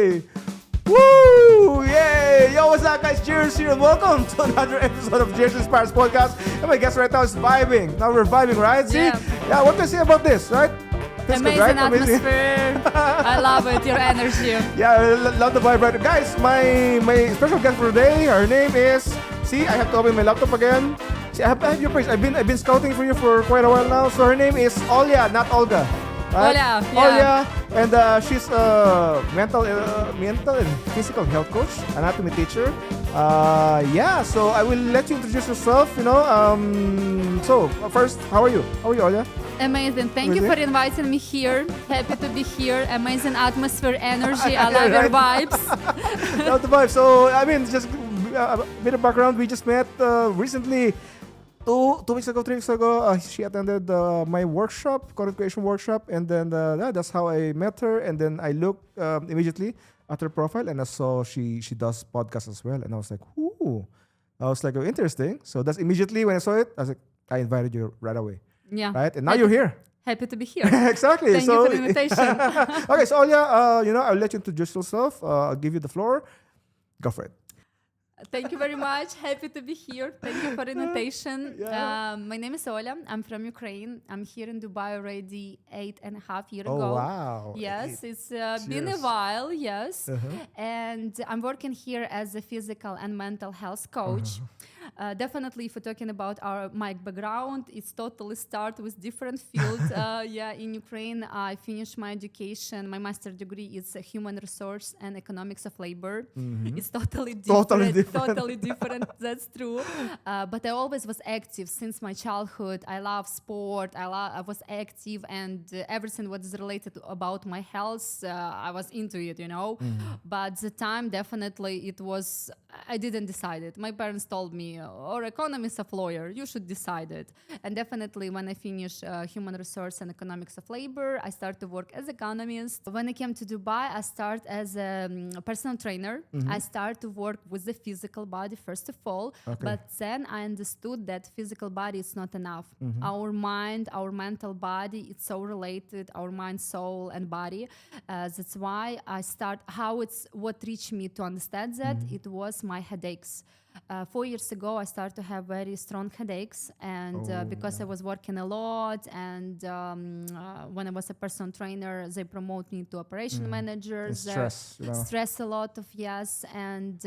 Woo! Yay! Yo, what's up, guys? Cheers here and welcome to another episode of Cheers Inspires Podcast. And my guest right now is vibing. Now we're vibing, right? See? Yeah, what can I say about this, right? That's Amazing good, right? atmosphere. I love it, your energy. Yeah, I love the vibe, right? Guys, my special guest for today, her name is... See, I have to open my laptop again. See, I have your page. I've been scouting for you for quite a while now. So her name is Olya, not Olga. Right? Olya, yeah. Olya, and she's a mental and physical health coach, anatomy teacher. So I will let you introduce yourself. So first, how are you? How are you, Olya? Amazing. Thank you for inviting me here. Happy to be here. Amazing atmosphere, energy. I love your vibes. Love the vibe. So I mean, just a bit of background. We just met recently. 2 weeks ago, 3 weeks ago, she attended my workshop, content creation workshop, and then that's how I met her. And then I looked immediately at her profile, and I saw she does podcasts as well. And I was like, ooh, I was like, oh, interesting. So that's immediately when I saw it, I was like, I invited you right away. Yeah. Right, and now you're here. Happy to be here. Exactly. Thank you for the invitation. Okay, so Olya, I'll let you introduce yourself. I'll give you the floor. Go for it. Thank you very much. Happy to be here. Thank you for the invitation. Yeah. My name is Olya. I'm from Ukraine. I'm here in Dubai already 8.5 years Oh, ago. wow. Yes, it's been a while, yes. And I'm working here as a physical and mental health coach. Definitely, if we're talking about my background, it's totally start with different field. In Ukraine, I finished my education. My master's degree is human resource and economics of labor. It's totally different. That's true. But I always was active since my childhood. I love sport. I was active, and everything what is related about my health, I was into it, But the time, definitely, it was, I didn't decide it. My parents told me, or economist of lawyer, you should decide it. And definitely when I finished human resource and economics of labor, I started to work as economist. When I came to Dubai, I started as a personal trainer. I started to work with the physical body first of all, but then I understood that physical body is not enough. Our mind, our mental body, it's so related, our mind, soul and body. That's why what reached me to understand that, it was my headaches. 4 years ago, I started to have very strong headaches, and because I was working a lot, and when I was a personal trainer, they promote me to operation managers. Stress a lot of and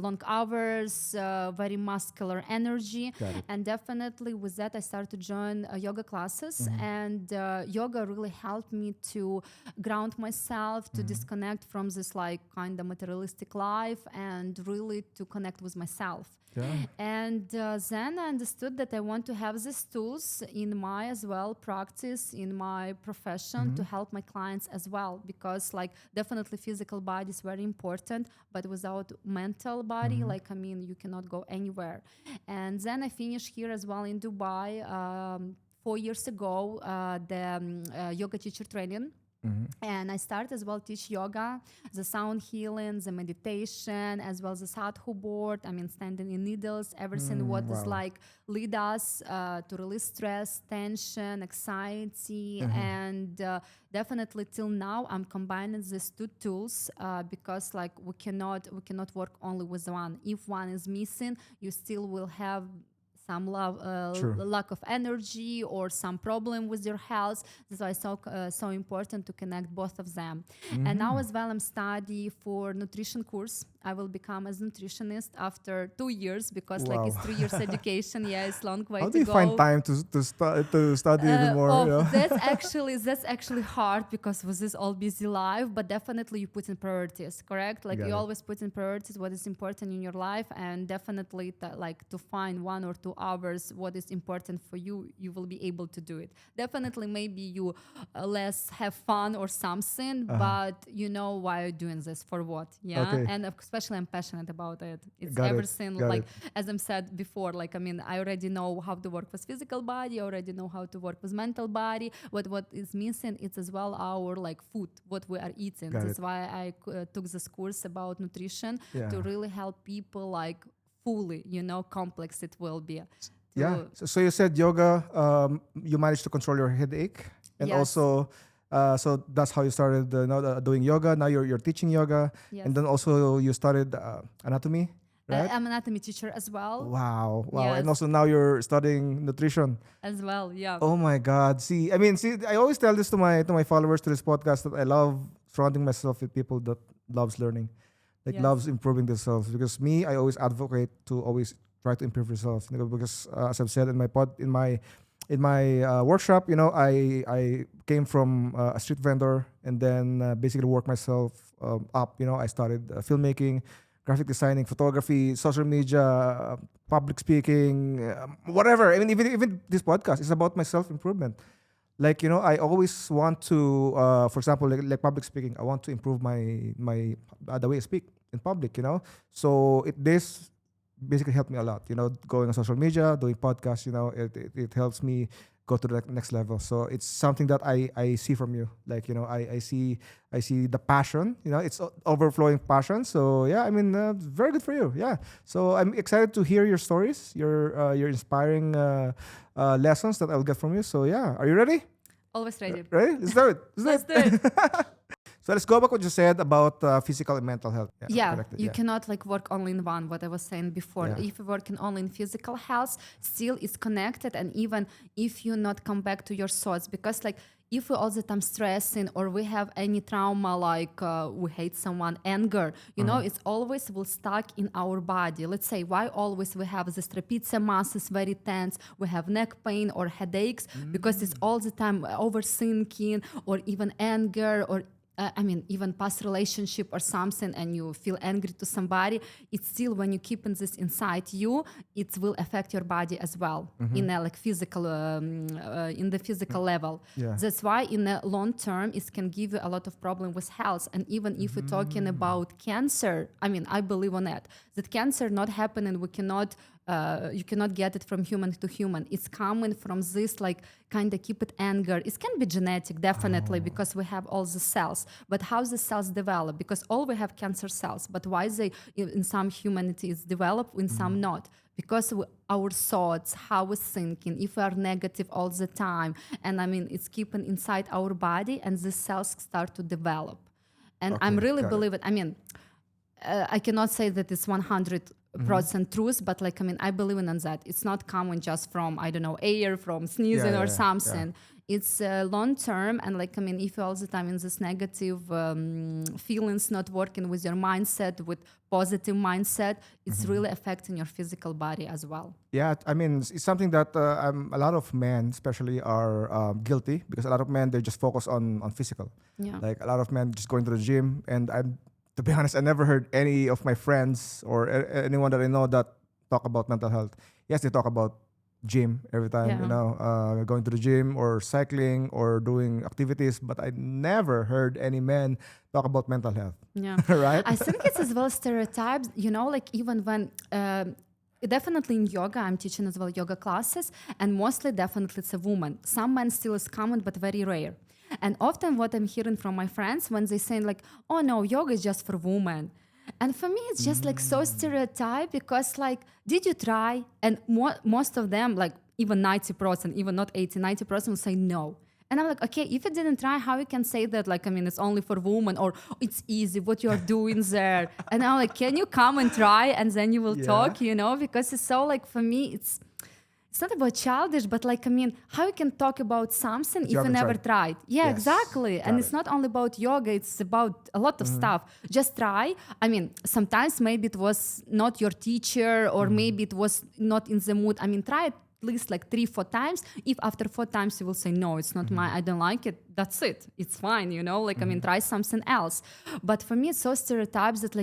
long hours, very muscular energy, and definitely with that, I started to join yoga classes, and yoga really helped me to ground myself, to disconnect from this kind of materialistic life, and really to connect with myself. Yeah. And then I understood that I want to have these tools in my as well practice, in my profession, to help my clients as well, because definitely physical body is very important, but without mental body, you cannot go anywhere. And then I finished here as well in Dubai 4 years ago, the yoga teacher training. And I started as well teach yoga, the sound healing, the meditation, as well as the sadhu board. Standing in needles, everything what is lead us to release stress, tension, anxiety, and definitely till now I'm combining these two tools because we cannot work only with one. If one is missing, you still will have some lack of energy or some problem with your health. That's why it's so important to connect both of them. And now as well I'm studying for nutrition course. I will become as nutritionist after 2 years because it's 3 years education. Yeah, it's long way to go. How do you find time to study even more? That's actually hard because with this all busy life, but definitely you put in priorities, correct? You always put in priorities what is important in your life, and definitely to find 1 or 2 hours what is important for you, you will be able to do it. Definitely maybe you less have fun or something, but you know why you're doing this, for what, and especially I'm passionate about it. It's everything as I said before, I already know how to work with physical body, I already know how to work with mental body. What is missing, it's as well our food, what we are eating. That's why I took this course about nutrition to really help people fully, complex it will be. So you said yoga, you managed to control your headache, and also So that's how you started doing yoga. Now you're teaching yoga, Yes. and then also you started anatomy, right? I'm an anatomy teacher as well. Wow. Yes. And also now you're studying nutrition. As well, yeah. Oh my God. See, I always tell this to my followers to this podcast that I love surrounding myself with people that loves learning, like Yes. loves improving themselves. Because me, I always advocate to always try to improve yourself. Because as I've said in my workshop, I came from a street vendor and then basically worked myself up. I started filmmaking, graphic designing, photography, social media, public speaking, whatever. I mean, even this podcast is about my self improvement. Like I always want to, for example, like public speaking. I want to improve my the way I speak in public. So this basically helped me a lot. Going on social media, doing podcasts. It helps me go to the next level. So it's something that I see from you. Like I see the passion. It's overflowing passion. So yeah, very good for you. Yeah. So I'm excited to hear your stories, your inspiring lessons that I'll get from you. So yeah, are you ready? Always ready. Ready? Let's do it. Let's do it. So let's go back what you said about physical and mental health. Yeah, corrected, you cannot work only in one, what I was saying before. Yeah. If you're working only in physical health, still it's connected. And even if you not come back to your thoughts, because if we all the time stressing or we have any trauma, we hate someone, anger, it's always will stuck in our body. Let's say why always we have this trapezius muscles very tense, we have neck pain or headaches, because it's all the time overthinking or even anger or even past relationship or something, and you feel angry to somebody. It's still when you keep this inside you, it will affect your body as well in a physical, in the physical level. Yeah. That's why in the long term, it can give you a lot of problem with health. And even if we're talking about cancer, I believe on that cancer not happening. We cannot. You cannot get it from human to human. It's coming from this kind of keep it anger. It can be genetic, definitely, because we have all the cells. But how the cells develop? Because all we have cancer cells. But why they in some humanity is developed, in some not? Because our thoughts, how we're thinking, if we are negative all the time, and it's keeping inside our body, and the cells start to develop. And I'm really believe it. I cannot say that it's 100% truth, but I believe in that. It's not coming just from, air, from sneezing or something. Yeah. It's long term, and if you're all the time in this negative feelings, not working with your mindset, with positive mindset, it's really affecting your physical body as well. Yeah, it's something that a lot of men especially are guilty, because a lot of men, they just focus on physical. Yeah. Like a lot of men just going to the gym, and to be honest, I never heard any of my friends or anyone that I know that talk about mental health. Yes, they talk about gym every time, going to the gym or cycling or doing activities, but I never heard any men talk about mental health. Yeah. Right? I think it's as well stereotypes, even when... definitely in yoga, I'm teaching as well yoga classes, and mostly definitely it's a woman. Some men still is common, but very rare. And often what I'm hearing from my friends when they saying oh no, yoga is just for women. And for me, it's just so stereotype, because did you try? And most of them, even 90%, even not 80, 90% will say no. And I'm okay, if you didn't try, how you can say that, it's only for women, or it's easy, what you're doing there? And I'm can you come and try, and then you will talk, because it's so, for me, it's not about childish, but how you can talk about something if you never tried? Yeah, yes, exactly. And it's not only about yoga, it's about a lot of stuff. Just try. Sometimes maybe it was not your teacher, or maybe it was not in the mood. Try it at least 3-4 times. If after 4 times you will say, no, it's not I don't like it, that's it. It's fine, try something else. But for me, it's so stereotypes that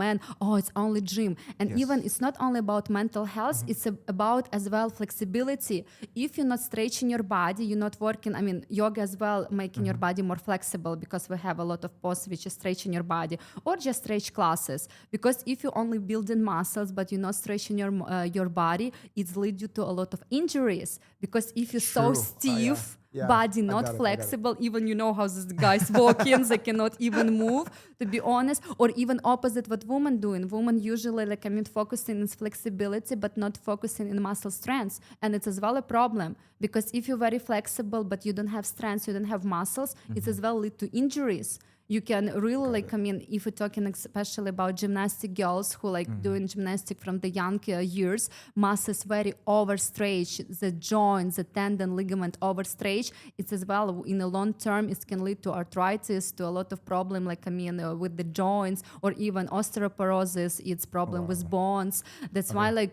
man, it's only gym. And even it's not only about mental health, it's about as well flexibility. If you're not stretching your body, you're not working, yoga as well, making your body more flexible, because we have a lot of posts which is stretching your body, or just stretch classes. Because if you're only building muscles, but you're not stretching your body, it's lead you to a lot of injuries. Because if you're so stiff, body I not got it. flexible. Even you know how these guys walking, they cannot even move, to be honest. Or even opposite what women doing. Women usually focusing on flexibility but not focusing in muscle strength. And it's as well a problem, because if you're very flexible but you don't have strength, you don't have muscles, it's as well lead to injuries. You can really if we're talking especially about gymnastic girls who doing gymnastic from the young years, muscles very overstretched, the joints, the tendon, ligament overstretched. It's as well in the long term, it can lead to arthritis, to a lot of problem with the joints, or even osteoporosis. It's problem with bones. That's why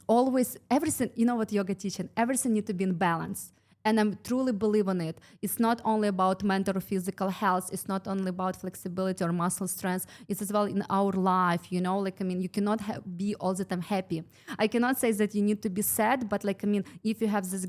always everything, you know what yoga teaching, everything need to be in balance. And I truly believe in it. It's not only about mental or physical health. It's not only about flexibility or muscle strength. It's as well in our life, you cannot be all the time happy. I cannot say that you need to be sad, but if you have this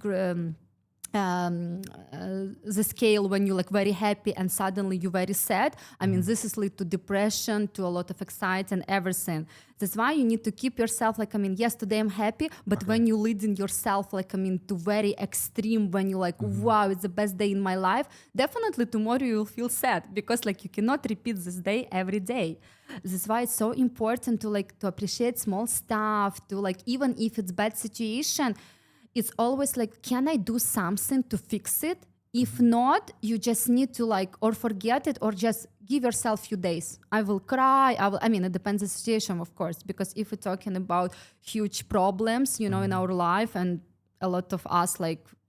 the scale when you're very happy and suddenly you're very sad, this is lead to depression, to a lot of anxiety and everything. That's why you need to keep yourself yes, today I'm happy, but when you leading yourself to very extreme, when you're wow, it's the best day in my life, definitely tomorrow you'll feel sad, because you cannot repeat this day every day. That's why it's so important to appreciate small stuff, to even if it's bad situation, it's always can I do something to fix it? If not, you just need to or forget it, or just give yourself few days. I will cry. It depends on the situation, of course, because if we're talking about huge problems, in our life, and a lot of us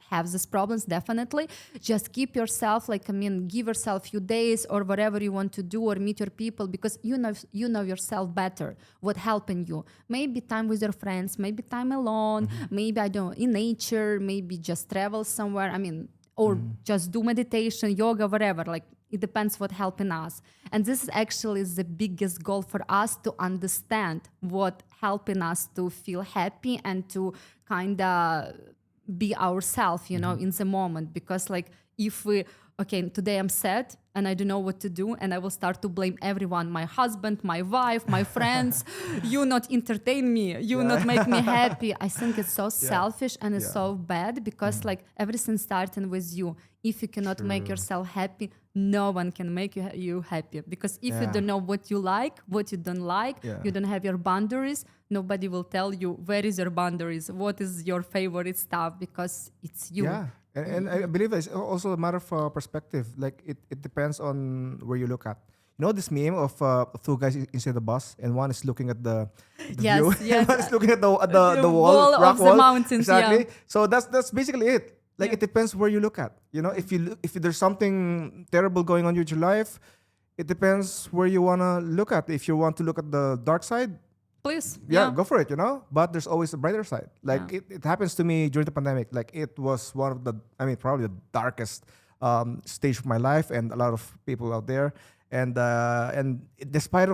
have these problems, definitely just keep yourself give yourself few days or whatever you want to do, or meet your people, because you know yourself better, what helping you. Maybe time with your friends, maybe time alone, maybe in nature, maybe just travel somewhere, or just do meditation, yoga, whatever. It depends what helping us. And this is actually the biggest goal for us, to understand what helping us to feel happy and to kind of be ourselves, in the moment. Because if we, today I'm sad and I don't know what to do, and I will start to blame everyone, my husband, my wife, my friends, you not entertain me, you not make me happy. I think it's so selfish, and it's so bad, because everything starting with you. If you cannot make yourself happy, no one can make you happy. Because if you don't know what you like, what you don't like, you don't have your boundaries, nobody will tell you where is your boundaries, what is your favorite stuff, because it's you. Yeah. And I believe it's also a matter of perspective. It depends on where you look at. You know this meme of two guys inside the bus, and one is looking at the view, and one is looking at the wall, rock of wall. the mountains. Exactly. Yeah. So that's basically it. It depends where you look at. If there's something terrible going on with your life, it depends where you wanna look at. If you want to look at the dark side, Please. go for it, But there's always a brighter side. It happens to me during the pandemic. It was one of the, probably the darkest stage of my life, and a lot of people out there. And despite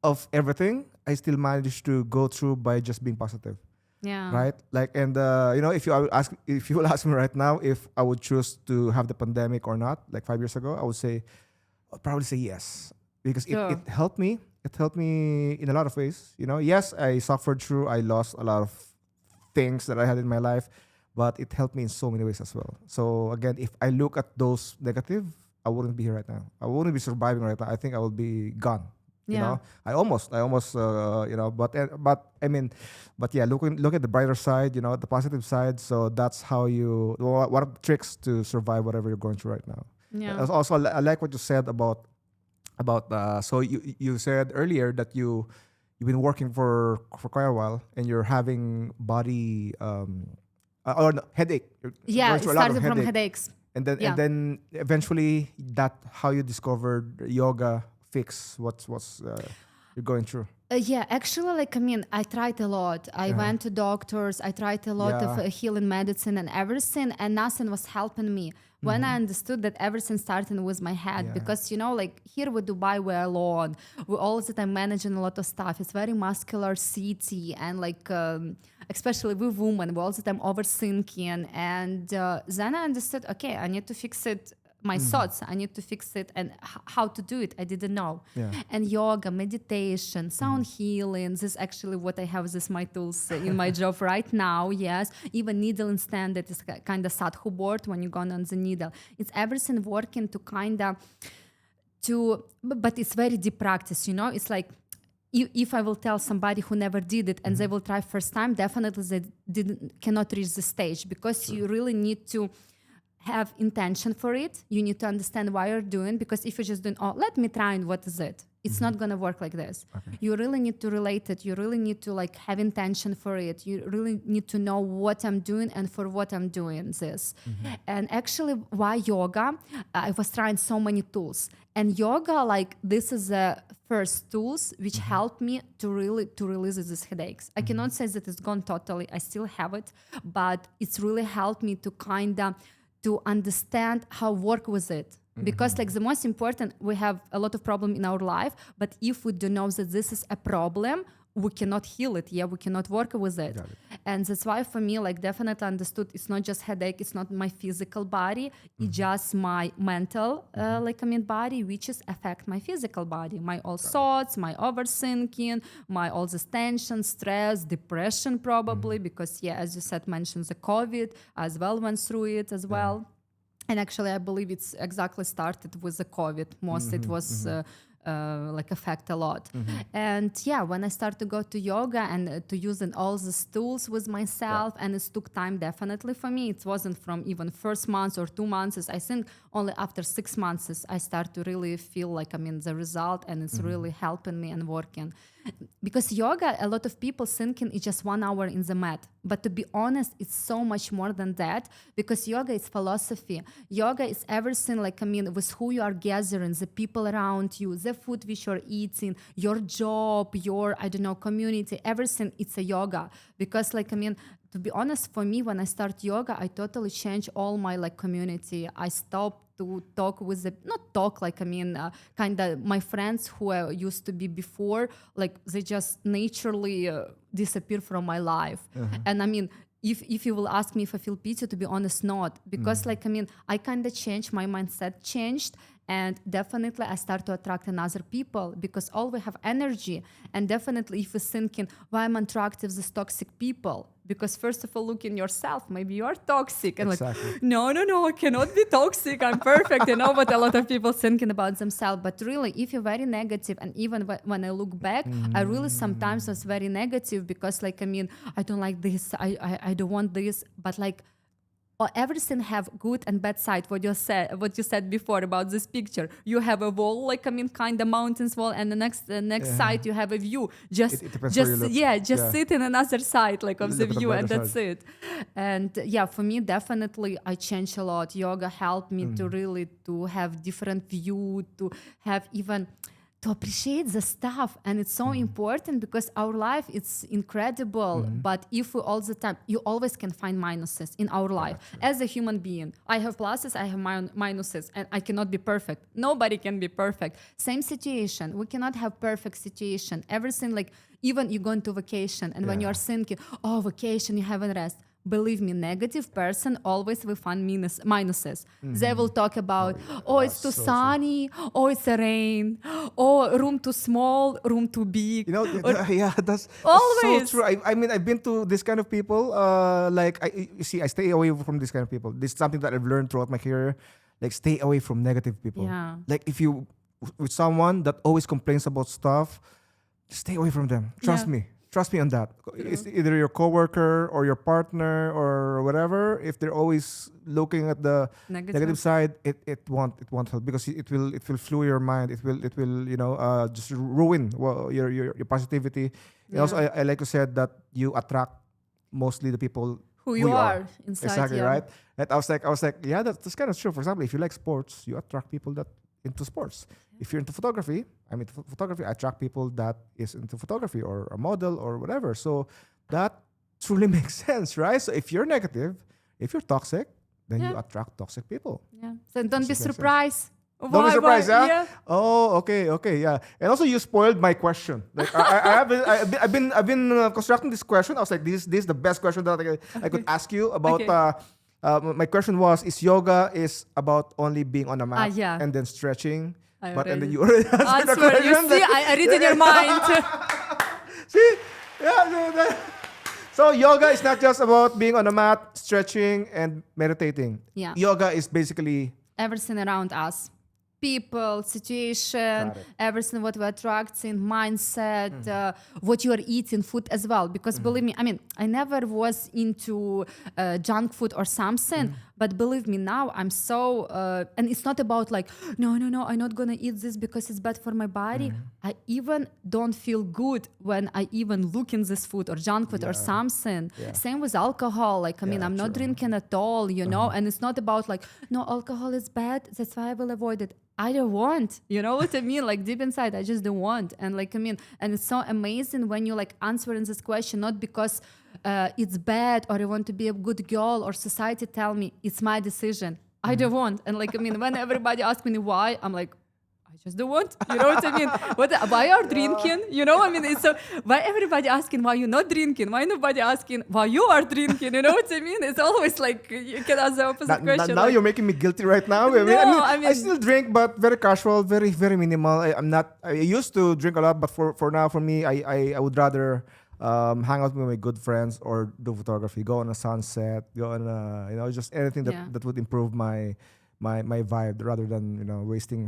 of everything, I still managed to go through by just being positive. Yeah. Right? If you will ask me right now if I would choose to have the pandemic or not, 5 years ago, I'd probably say yes. Because it helped me. It helped me in a lot of ways. Yes, I suffered through. I lost a lot of things that I had in my life, but it helped me in so many ways as well. So again, if I look at those negative, I wouldn't be here right now. I wouldn't be surviving right now. I think I would be gone. Yeah. I almost, but yeah, look at the brighter side, the positive side. So that's how what are the tricks to survive whatever you're going through right now. Yeah. Also, I like what you said about so you said earlier that you've been working for quite a while, and you're having body or no, headache. You're going It through a lot of started from headaches. and then eventually that how you discovered yoga fix what's you're going through. Actually, I tried a lot. I went to doctors. I tried a lot of healing medicine and everything, and nothing was helping me. When I understood that everything started with my head, because here with Dubai, we're alone. We're all the time managing a lot of stuff. It's very muscular city, and especially with women, we're all the time overthinking. And then I understood, okay, I need to fix it my thoughts. I need to fix it, and how to do it, I didn't know. Yeah. And yoga, meditation, sound healing. This is actually what I have as my tools in my job right now. Yes, even needle and stand, that is kind of sadhu board when you go on the needle. It's everything working to kind of but it's very deep practice. It's like, if I will tell somebody who never did it and they will try first time, definitely they cannot reach the stage, because you really need to have intention for it. You need to understand why you're doing, because if you're just doing, let me try, and what is it? It's not going to work like this. Okay. You really need to relate it. You really need to like have intention for it. You really need to know what I'm doing and for what I'm doing this. And actually, why yoga? I was trying so many tools, and yoga, like, this is the first tools which helped me to release these headaches. I cannot say that it's gone totally. I still have it, but it's really helped me to kind of to understand how work with it. Because like the most important, we have a lot of problem in our life, but if we do know that this is a problem, we cannot heal it. We cannot work with it. And that's why for me, like, definitely understood it's not just headache, it's not my physical body, it's just my mental body, which is affect my physical body, my all thoughts, my overthinking, my all this tension, stress, depression probably, because as you said, mentioned the COVID as well, went through it as well. And actually, I believe it's exactly started with the COVID. Mostly it was like affect a lot. And when I started to go to yoga and to using all these tools with myself, and it took time definitely for me. It wasn't from even first month or 2 months. I think only after 6 months I start to really feel like the result, and it's really helping me and working. Because yoga, a lot of people thinking it's just 1 hour in the mat. But to be honest, it's so much more than that, because yoga is philosophy. Yoga is everything, with who you are gathering, the people around you, the food which you're eating, your job, your, community, everything, it's a yoga. Because, to be honest, for me, when I start yoga, I totally change all my, community. I stopped to talk with kind of my friends who I used to be before, they just naturally disappear from my life. And if you will ask me if I feel pity, to be honest, not. Because I kind of changed, my mindset changed, and definitely I start to attract another people, because all we have energy. And definitely if you're thinking, why I'm attractive these toxic people? Because first of all, look in yourself, maybe you're toxic. And no, I cannot be toxic, I'm perfect, what a lot of people thinking about themselves. But really, if you're very negative, and even when I look back, I really sometimes was very negative, because I don't like this, I don't want this, but everything have good and bad side. What you said before about this picture, you have a wall, kind of mountains wall, and the next side you have a view. Just sit in another side of the view, and that's it. And for me, definitely I changed a lot. Yoga helped me to really to have different view, to have even to appreciate the stuff. And it's so important, because our life, it's incredible. But if we all the time, you always can find minuses in our life. As a human being, I have pluses, I have minuses, and I cannot be perfect. Nobody can be perfect. Same situation. We cannot have perfect situation. Everything, even you go into vacation, and when you're thinking, vacation, you haven't rest. Believe me, negative person always will find minuses. They will talk about, it's too sunny, it's a rain, room too small, room too big. That's always so true. I've been to this kind of people. I stay away from this kind of people. This is something that I've learned throughout my career. Stay away from negative people. Yeah. If you with someone that always complains about stuff, stay away from them. Trust me. Trust me on that. It's either your coworker or your partner or whatever. If they're always looking at the negative side, it won't help, because it will fluid your mind. It will just ruin your positivity. And also, I like to say that you attract mostly the people who you are inside. Exactly right. And I was like, that's kind of true. For example, if you like sports, you attract people that into sports. If you're into photography, I attract people that is into photography, or a model or whatever. So that truly makes sense, right? So if you're negative, if you're toxic, then you attract toxic people. Yeah. So don't be surprised. Don't be surprised, yeah? Oh, okay, yeah. And also, you spoiled my question. I've been constructing this question. I was like, this is the best question that I could ask you about my question was: is yoga is about only being on a mat yeah. and then stretching? I And then already you already answered the answer. question. You see, I read in your mind. See, yeah. So yoga is not just about being on a mat, stretching, and meditating. Yeah. Yoga is basically Everything around us. People, situation, Got it. everything what we're attracting, mindset, what you are eating, food as well. Because believe me, I mean, I never was into junk food or something, but believe me, now I'm so, and it's not about like, no, I'm not gonna eat this because it's bad for my body. I even don't feel good when I even look in this food or junk food or something. Yeah. Same with alcohol. Like, I mean, I'm not drinking at all, you know, and it's not about like, no, alcohol is bad, that's why I will avoid it. I don't want, you know what I mean? Like deep inside, I just don't want. And like, I mean, and it's so amazing when you like answering this question, not because it's bad or I want to be a good girl or society tell me it's my decision. I don't want. And like, I mean, when everybody asks me why, I'm like, I just don't want. You know what I mean? Why are drinking? You know, I mean, it's so why everybody asking why you're not drinking? Why nobody asking why you are drinking? You know what I mean? It's always like you can ask the opposite question. Now like, you're making me guilty right now. I mean, I still drink, but very casual, very very minimal. I'm not. I used to drink a lot, but for now, for me, I would rather hang out with my good friends or do photography, go on a sunset, go on just anything that would improve my vibe rather than wasting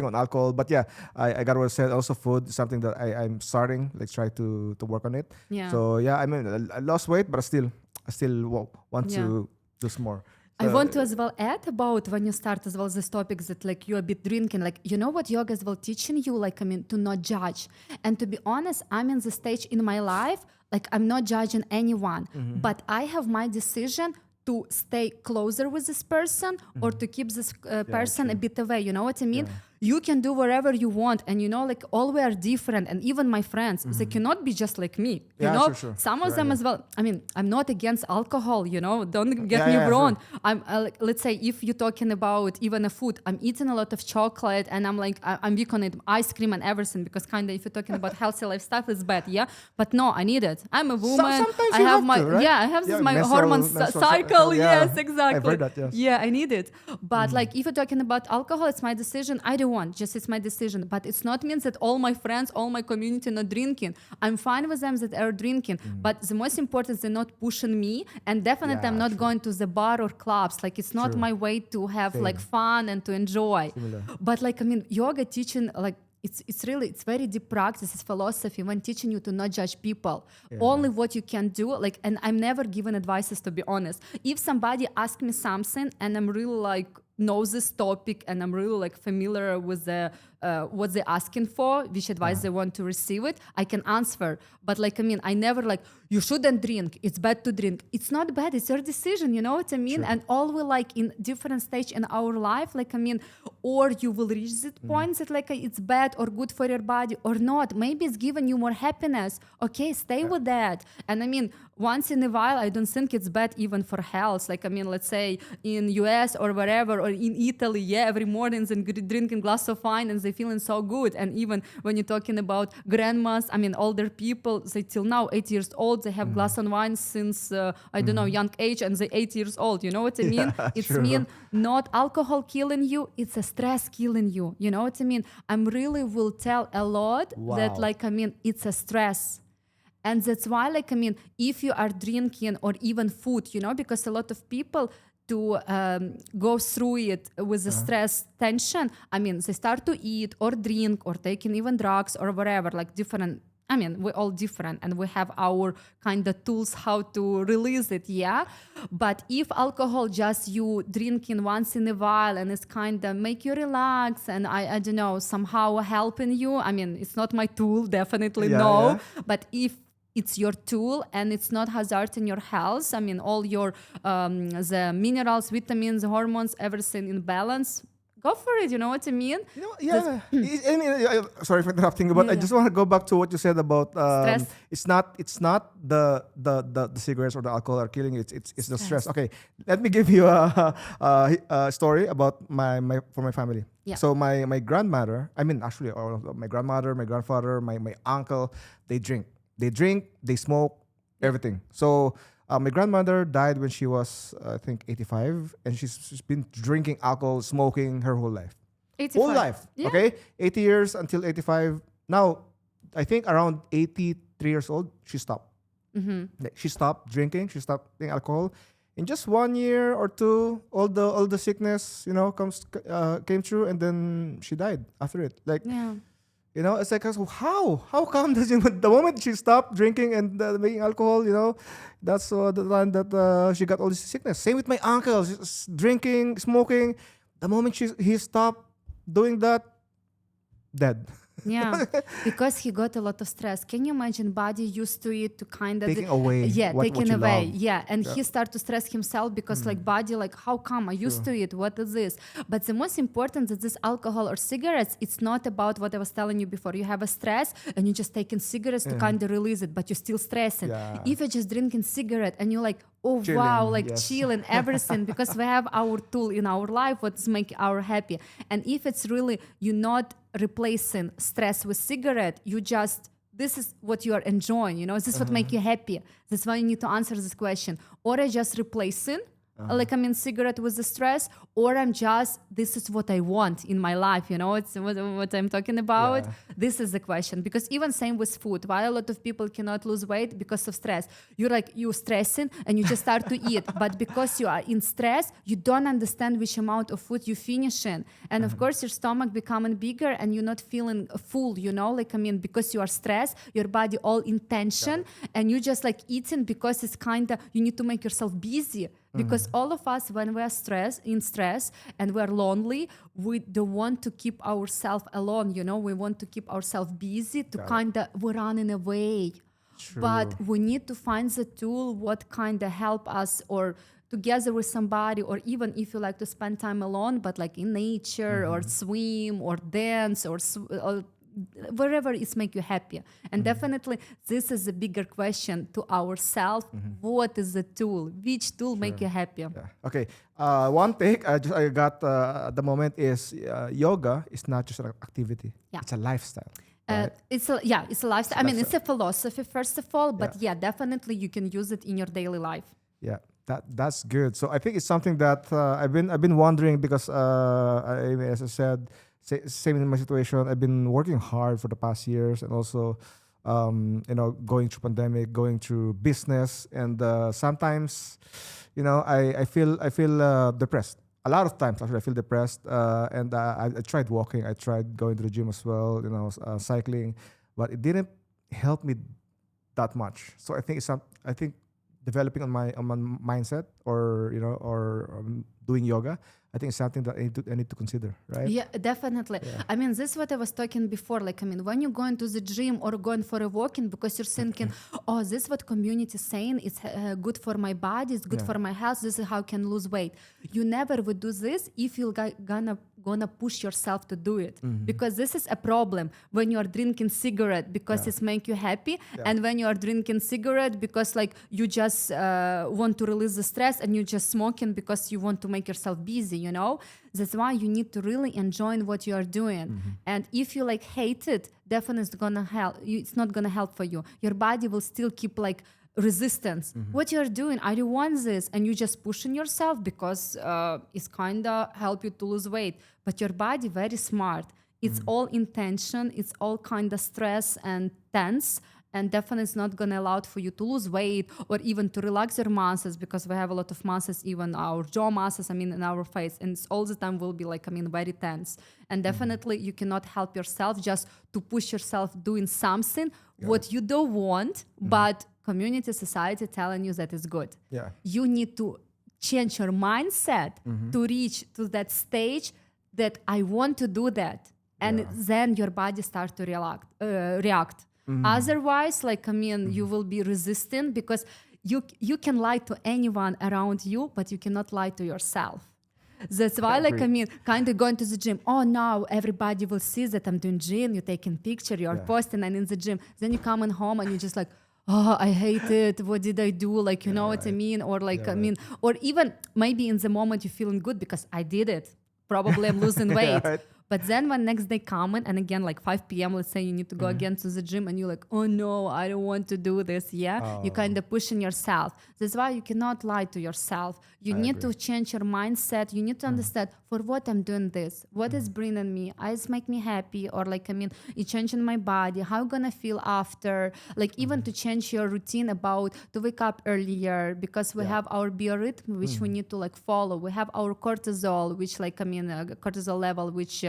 on alcohol. But yeah, I got what I said. Also, food is something that I'm starting. Let's try to work on it. Yeah. So yeah, I mean, I lost weight, but I still want to do some more. I want to as well add about when you start as well this topic that like you're a bit drinking, like you know what yoga is well teaching you, like I mean to not judge. And to be honest, I'm in the stage in my life, like I'm not judging anyone, but I have my decision to stay closer with this person or to keep this person a bit away. You know what I mean? Yeah. You can do whatever you want, and you know, like all we are different, and even my friends, they cannot be just like me. You know, sure. some of them as well. I mean, I'm not against alcohol. You know, don't get me Yeah, wrong. sure. I'm let's say if you're talking about even a food, I'm eating a lot of chocolate, and I'm like I'm weak on it, ice cream and everything, because kind of if you're talking about healthy life stuff, it's bad. Yeah, but no, I need it. I'm a woman. Sometimes I you have have my to, right? I have this my menstrual hormone cycle, cycle. yeah. Yes, exactly. I've heard that, yes. Yeah, I need it. But like if you're talking about alcohol, it's my decision. I don't want. Just it's my decision. But it's not means that all my friends, all my community not drinking. I'm fine with them that are drinking. But the most important is they're not pushing me. And definitely I'm not true. going to the bar or clubs. Like it's not True. my way to have Same. like fun and to enjoy. Similar. But like I mean, yoga teaching like it's really very deep practice. It's philosophy when teaching you to not judge people. Yeah. Only what you can do. Like, and I'm never given advices, to be honest. If somebody asks me something and I'm really like know this topic and I'm really like familiar with the what they're asking for, which advice they want to receive it, I can answer. But like I mean, I never like you shouldn't drink. It's bad to drink. It's not bad. It's your decision. You know what I mean? Sure. And all we like in different stage in our life. Like I mean, or you will reach that point that like it's bad or good for your body or not. Maybe it's giving you more happiness. Okay, stay with that. And I mean, once in a while, I don't think it's bad even for health. Like I mean, let's say in US or wherever or in Italy, yeah, every morning they drinking glass of wine and they feeling so good. And even when you're talking about grandmas, I mean, older people, they till now 8 years old, they have glass of wine since I don't know young age, and they 8 years old. You know what I mean? Yeah, It's true. mean not alcohol killing you, it's a stress killing you. You know what I mean? I'm really will tell a lot that Wow. like I mean it's a stress. And that's why, like, I mean, if you are drinking or even food, you know, because a lot of people to go through it with the stress, tension, I mean, they start to eat or drink or taking even drugs or whatever, like different. I mean, we're all different and we have our kind of tools how to release it, yeah? But if alcohol just you drinking once in a while and it's kind of make you relax and I don't know, somehow helping you, I mean, it's not my tool, definitely Yeah, no. yeah. But if it's your tool and it's not hazard in your health, I mean, all your, the minerals, vitamins, hormones, everything in balance, go for it, you know what I mean? You know, yeah. I mean, sorry for interrupting, but Yeah, I yeah. just want to go back to what you said about Stress. It's not the cigarettes or the alcohol are killing you. It's the stress. Stress. Okay, let me give you a story about my for my family. Yeah. So my grandmother, I mean actually my grandmother, my grandfather, my uncle, they drink, they smoke, everything. So My grandmother died when she was, I think, 85, and she's been drinking alcohol, smoking her whole life. 85. Whole life, Yeah. okay? 80 years until 85. Now, I think around 83 years old, she stopped. Like, she stopped drinking. She stopped drinking alcohol. In just 1 year or two, all the sickness, came through, and then she died after it. Like, Yeah. it's like, so how come that the moment she stopped drinking and making alcohol, that's the time that she got all this sickness. Same with my uncle, drinking, smoking. The moment he stopped doing that, dead. Yeah, because he got a lot of stress. Can you imagine? Body used to it to kind of Taking away what taken you away. love. Yeah, and he started to stress himself because like body, like how come I used to it? What is this? But the most important is this alcohol or cigarettes. It's not about what I was telling you before. You have a stress and you just taking cigarettes to kind of release it, but you're still stressing. Yeah. If you're just drinking cigarette and you're like, oh Chilling, wow, like yes. chilling everything because we have our tool in our life what's make our happy. And if it's really you're not replacing stress with cigarette, you just this is what you are enjoying, this is what make you happy. That's why you need to answer this question. Or I just replacing cigarette with the stress, or this is what I want in my life, it's what I'm talking about. Yeah. This is the question. Because even same with food, why a lot of people cannot lose weight because of stress. You're stressing and you just start to eat, but because you are in stress, you don't understand which amount of food you're finishing. And of course your stomach becoming bigger and you're not feeling full, because you are stressed, your body all in tension, and you just like eating because it's you need to make yourself busy. Because all of us, when we're in stress and we're lonely, we don't want to keep ourselves alone, we want to keep ourselves busy to we're running away. True. But we need to find the tool what help us, or together with somebody, or even if you like to spend time alone, but like in nature or swim or dance or wherever it's make you happy. And definitely this is a bigger question to ourselves. What is the tool? Which tool make you happy? Yeah. Okay. One take I got at the moment is yoga is not just an activity. Yeah. It's a lifestyle. Right? It's a lifestyle. I mean, it's a philosophy first of all, but Yeah. definitely you can use it in your daily life. Yeah, that's good. So I think it's something that I've been wondering because as I said, same in my situation. I've been working hard for the past years, and also going through pandemic, going through business, and sometimes I feel depressed. A lot of times actually I feel depressed, and I tried walking, I tried going to the gym as well, cycling, but it didn't help me that much. So I think I think developing on my mindset, or doing yoga, I think it's something that I need to consider, right? Yeah, definitely. Yeah. I mean, this is what I was talking before. Like, when you're going to the gym or going for a walking, because you're thinking, oh, this is what community is saying. It's good for my body. It's good for my health. This is how I can lose weight. You never would do this if you're gonna push yourself to do it. Because this is a problem when you are drinking cigarette because it's make you happy, and when you are drinking cigarette because like you just want to release the stress, and you're just smoking because you want to make yourself busy. That's why you need to really enjoy what you are doing. And if you like hate it, definitely it's gonna help. It's not gonna help for you. Your body will still keep like resistance. What you're doing, I don't want this, and you just pushing yourself because it's kinda help you to lose weight. But your body very smart. It's all intention. It's all kinda stress and tense. And definitely it's not going to allow for you to lose weight or even to relax your muscles, because we have a lot of muscles, even our jaw muscles, in our face. And it's all the time will be like, very tense. And definitely you cannot help yourself just to push yourself doing something what you don't want, but community, society telling you that is good. Yeah. You need to change your mindset to reach to that stage that I want to do that. And then your body starts to react. Otherwise, you will be resistant, because you can lie to anyone around you, but you cannot lie to yourself. That's why, kind of going to the gym. Oh, now everybody will see that I'm doing gym. You're taking picture, you're posting, and in the gym. Then you come in home and you're just like, oh, I hate it. What did I do? You know what I mean? Or or even maybe in the moment you're feeling good because I did it. Probably I'm losing weight. Right. But then when next day come in, and again, like 5 p.m., let's say you need to go again to the gym, and you're like, oh no, I don't want to do this. Yeah. You kind of pushing yourself. That's why you cannot lie to yourself. You need to change your mindset. You need to understand for what I'm doing this. What is bringing me? Is make me happy? Or like, I mean, it's changing my body. How I'm gonna feel after? Like even to change your routine about to wake up earlier because we have our biorhythm, which we need to like follow. We have our cortisol, which like, I mean, cortisol level, which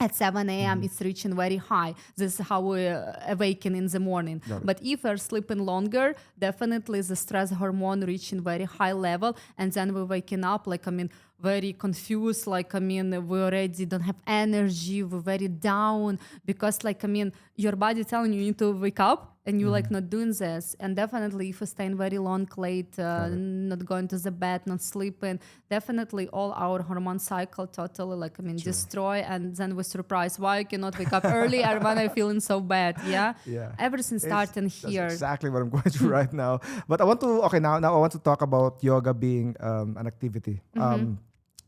at 7 a.m. it's reaching very high. This is how we awaken in the morning. But if we're sleeping longer, definitely the stress hormone reaching very high level, and then we're waking up like, I mean, very confused, like, I mean, we already don't have energy, we're very down, because like, I mean, your body telling you need to wake up, and you're like not doing this. And definitely if you're staying very long late, not going to the bed, not sleeping, definitely all our hormone cycle totally like, I mean, destroy, and then we're surprised why I cannot wake up early and when I'm feeling so bad. Yeah. Everything starting here. That's exactly what I'm going through right now. But I want to, now I want to talk about yoga being an activity.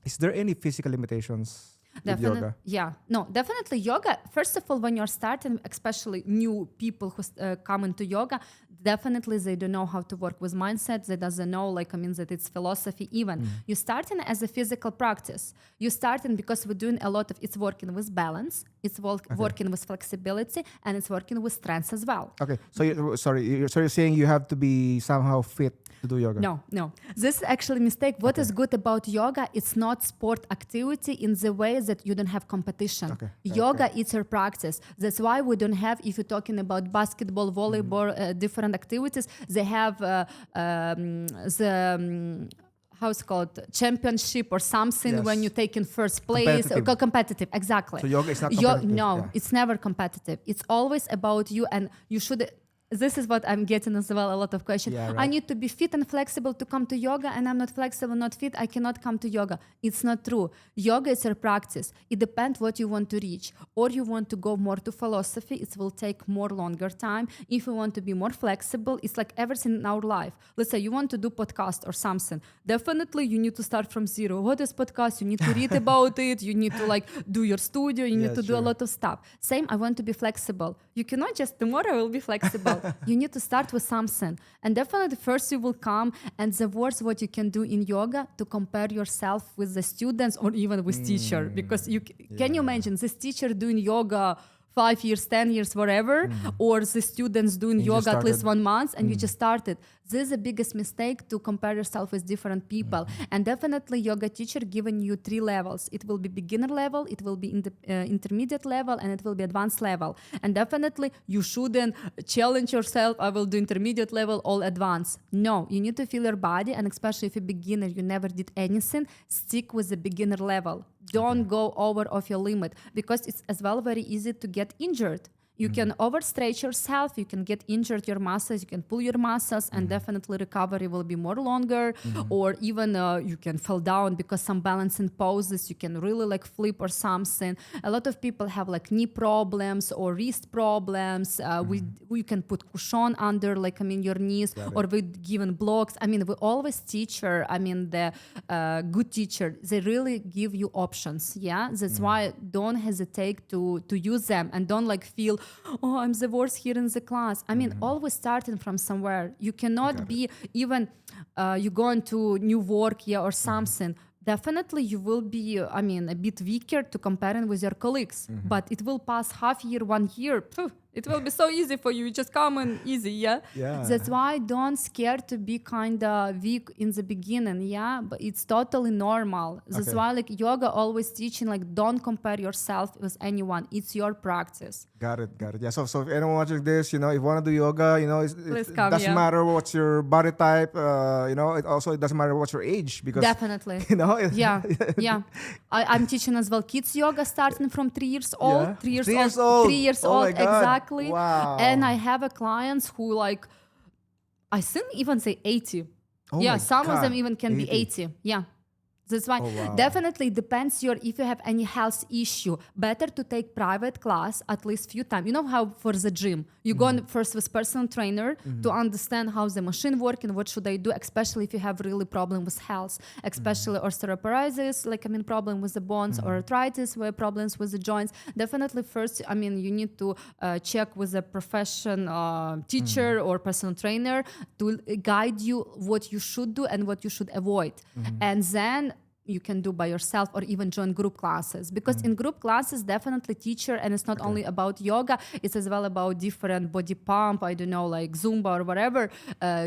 Is there any physical limitations with yoga? Yeah, no, definitely yoga. First of all, when you're starting, especially new people who come into yoga, definitely they don't know how to work with mindset. They doesn't know, like, I mean, that it's philosophy even. You're starting as a physical practice. You're starting because we're doing a lot of, it's working with balance, it's working with flexibility, and it's working with strength as well. Okay, so you're saying you have to be somehow fit to do yoga? No. This is actually a mistake. What is good about yoga? It's not sport activity in the way that you don't have competition. Yoga is your practice. That's why we don't have, if you're talking about basketball, volleyball, different activities, they have how it's called, championship or something when you take in first place. Competitive, exactly. So yoga is not competitive? No, it's never competitive. It's always about you, and you should... This is what I'm getting as well, a lot of questions. Yeah, right. I need to be fit and flexible to come to yoga, and I'm not flexible, not fit, I cannot come to yoga. It's not true. Yoga is a practice. It depends what you want to reach. Or you want to go more to philosophy, it will take more longer time. If you want to be more flexible, it's like everything in our life. Let's say you want to do podcast or something. Definitely you need to start from zero. What is podcast? You need to read about it. You need to like do your studio. You need to do a lot of stuff. Same, I want to be flexible. You cannot just tomorrow I will be flexible. You need to start with something. And definitely first you will come, and the worst what you can do in yoga to compare yourself with the students or even with teacher. Because can you imagine this teacher doing yoga 5 years, 10 years, whatever, or the students doing yoga at least 1 month, and you just started. This is the biggest mistake, to compare yourself with different people. And definitely yoga teacher giving you 3 levels. It will be beginner level, it will be intermediate level, and it will be advanced level. And definitely you shouldn't challenge yourself, I will do intermediate level, all advanced. No, you need to feel your body, and especially if you're a beginner, you never did anything, stick with the beginner level. Don't go over of your limit, because it's as well very easy to get injured. You can overstretch yourself, you can get injured your muscles, you can pull your muscles, and definitely recovery will be more longer, or even you can fall down because some balancing poses, you can really like flip or something. A lot of people have like knee problems or wrist problems. We can put cushion under, like, I mean, your knees, or with given blocks. I mean, we always teacher, I mean, the good teacher, they really give you options. Yeah, that's why don't hesitate to use them, and don't like feel, oh, I'm the worst here in the class. I mean, always starting from somewhere. You cannot be even you going to new work or something. Definitely you will be, I mean, a bit weaker to comparing with your colleagues. But it will pass half year, 1 year. It will be so easy for you. Just come and easy, yeah? That's why don't scare to be kind of weak in the beginning, yeah? But it's totally normal. That's why like yoga always teaching, like, don't compare yourself with anyone. It's your practice. Got it. Yeah, so if anyone watching this, if you want to do yoga, it doesn't matter what's your body type, it doesn't matter what's your age, because definitely, yeah. I'm teaching as well kids yoga starting from 3 years old. 3 years old. 3 years old, exactly. Wow. And I have a clients who like, I think even say 80. Oh some God. of them even can 80. be 80. Yeah. That's why definitely depends if you have any health issue. Better to take private class at least few times. You know how for the gym, you go on first with personal trainer to understand how the machine work and what should I do, especially if you have really problem with health, especially osteoporosis, problem with the bones or arthritis, where problems with the joints. Definitely first, you need to check with a professional teacher or personal trainer to guide you what you should do and what you should avoid. And then you can do by yourself or even join group classes, because in group classes definitely teacher, and it's not only about yoga, it's as well about different body pump, I don't know, like Zumba or whatever.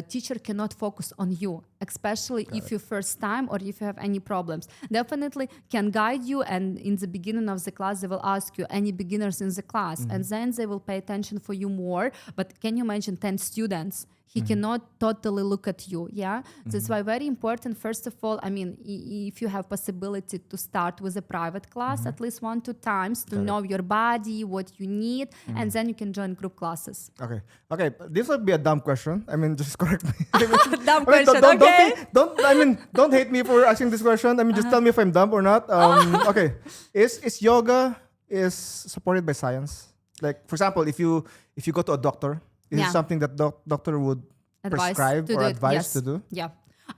Teacher cannot focus on you, especially if you first time or if you have any problems. Definitely can guide you, and in the beginning of the class they will ask you any beginners in the class, and then they will pay attention for you more. But can you imagine 10 students? He cannot totally look at you, yeah? That's why very important, first of all, if you have possibility to start with a private class at least 1-2 times to know your body, what you need, and then you can join group classes. Okay, this would be a dumb question. Just correct me. Dumb question, okay? Don't hate me for asking this question. Just tell me if I'm dumb or not. Okay, is yoga is supported by science? Like, for example, if you go to a doctor, is it something that doctor would prescribe or advise to do? Yeah.